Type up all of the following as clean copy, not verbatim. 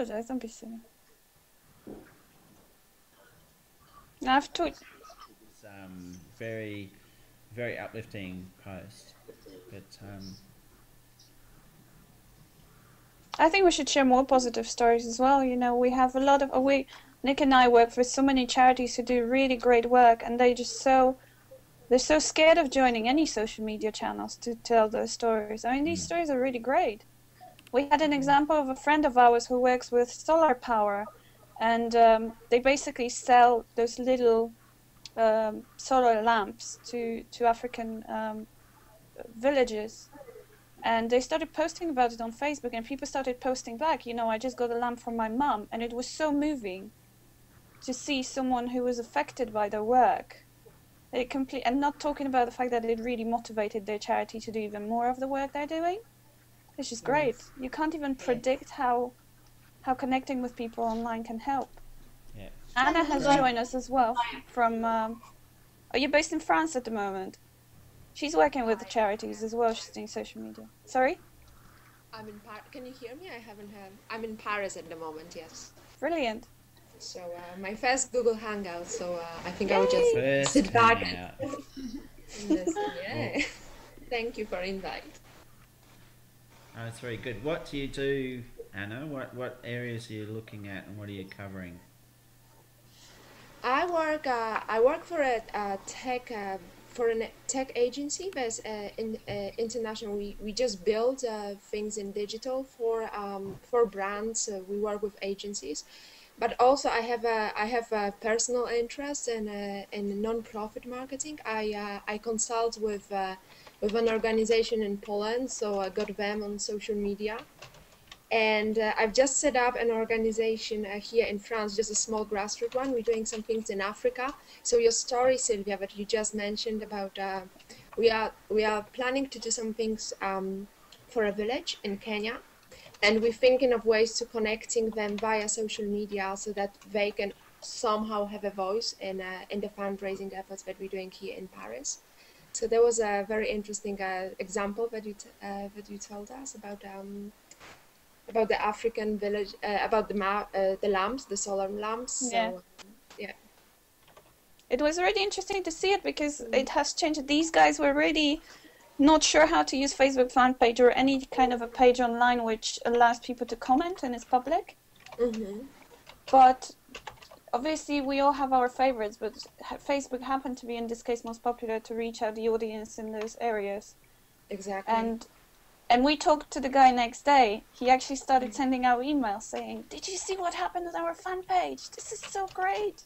apologize, don't be silly. I've tweeted. It's very, very uplifting post. But I think we should share more positive stories as well. You know, we have a lot of Nick and I work with so many charities who do really great work, and they're so scared of joining any social media channels to tell those stories. I mean, these stories are really great. We had an example of a friend of ours who works with solar power, and they basically sell those little solar lamps to African villages. And they started posting about it on Facebook, and people started posting back, you know, I just got a lamp from my mum, and it was so moving to see someone who was affected by their work. And not talking about the fact that it really motivated their charity to do even more of the work they're doing. It's just great. You can't even predict how connecting with people online can help. yeah. Anna has joined us as well from. Are you based in France at the moment? She's working with the charities as well. She's doing social media. Sorry? I'm in Paris. Can you hear me? I haven't heard. I'm in Paris at the moment, yes. Brilliant. So my first Google Hangout, so I think I will just sit back and listen. Yeah. Thank you for invite. Oh, that's very good. What do you do, Anna? What areas are you looking at, and what are you covering? I work for a tech agency that's international. We just build things in digital for brands. We work with agencies, but also I have a personal interest in non-profit marketing. I consult with an organization in Poland, so I got them on social media. And I've just set up an organization here in France, just a small grassroots one. We're doing some things in Africa. So your story, Sylvia, that you just mentioned about, we are planning to do some things for a village in Kenya. And we're thinking of ways to connecting them via social media so that they can somehow have a voice in the fundraising efforts that we're doing here in Paris. So there was a very interesting example that you told us about the African village, about the lamps, the solar lamps. Yeah. So, yeah. It was really interesting to see it because it has changed. These guys were really not sure how to use Facebook fan page or any kind of a page online which allows people to comment and is public. But obviously we all have our favorites, but Facebook happened to be in this case most popular to reach out the audience in those areas. Exactly. And we talked to the guy next day. He actually started sending out emails saying, did you see what happened with our fan page? This is so great.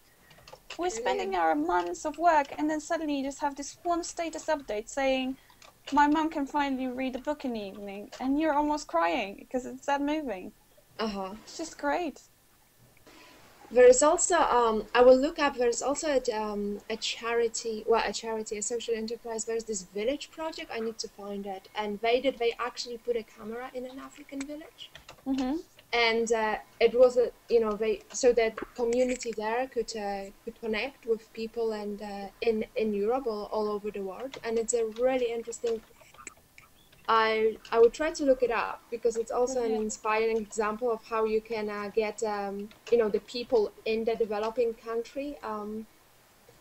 We're spending our months of work, and then suddenly you just have this one status update saying, my mum can finally read a book in the evening, and you're almost crying because it's that moving. It's just great. There is also, I will look up, there's also a charity, a social enterprise. There's this village project, I need to find it. And they actually put a camera in an African village. And it was, so that community there could connect with people and in Europe, all over the world. And it's a really interesting, I would try to look it up because it's also an inspiring example of how you can get the people in the developing country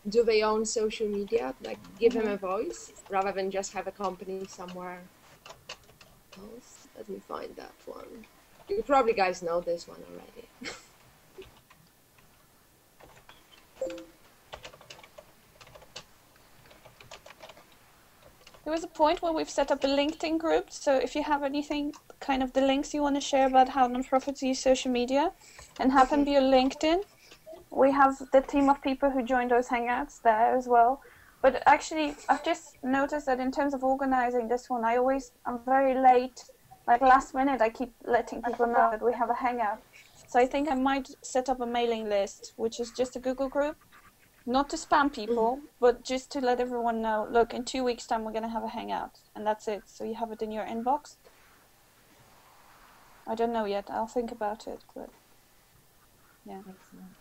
do their own social media, like give them a voice rather than just have a company somewhere else. Let me find that one. You probably guys know this one already. There was a point where we've set up a LinkedIn group, so if you have anything, kind of the links you want to share about how nonprofits use social media and happen via LinkedIn, we have the team of people who join those hangouts there as well. But actually, I've just noticed that in terms of organizing this one, I'm very late, like last minute, I keep letting people know that we have a hangout. So I think I might set up a mailing list, which is just a Google group. Not to spam people, but just to let everyone know, look, in 2 weeks' time, we're going to have a hangout. And that's it. So you have it in your inbox. I don't know yet. I'll think about it. But yeah. Excellent.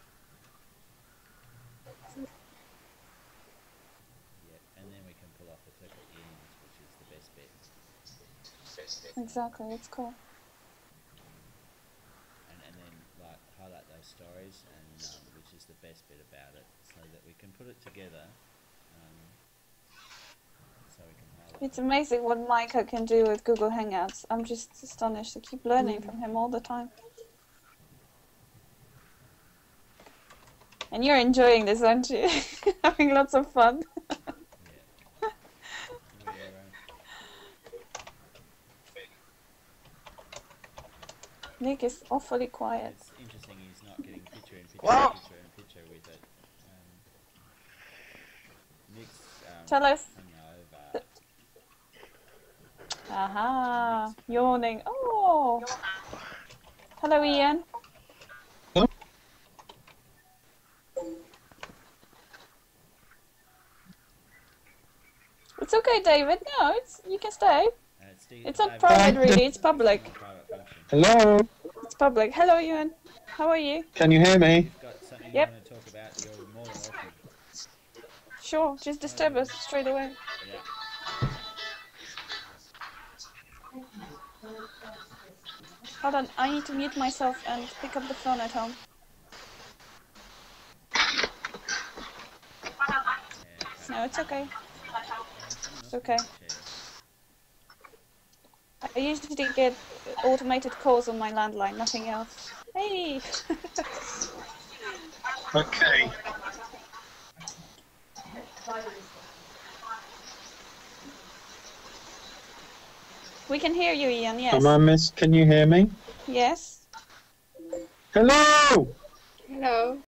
Yeah, and then we can pull off the clip at the end, which is the best bit. Exactly. It's cool. And then those stories, and which is the best bit about it, so that we can put it together, so we can highlight It's it. amazing what Micah can do with Google Hangouts. I'm just astonished. I keep learning from him all the time. And you're enjoying this, aren't you? Having lots of fun. Yeah. Nick is awfully quiet. It's interesting he's not getting picture in picture in picture in picture with it. Nick's Tell us. hungover. Aha, yawning. Oh, hello, Ian. It's okay, David. No, you can stay. It's not private, really. It's public. Hello. It's public. Hello, Ian. How are you? Can you hear me? You've got something you Yep. want to talk about, you're more than welcome. Sure. Just disturb us straight away. Yeah. Hold on. I need to mute myself and pick up the phone at home. No, it's okay. It's okay. I usually get automated calls on my landline, nothing else. Hey! Okay. We can hear you, Ian, yes. Am I miss? Can you hear me? Yes. Hello. Hello.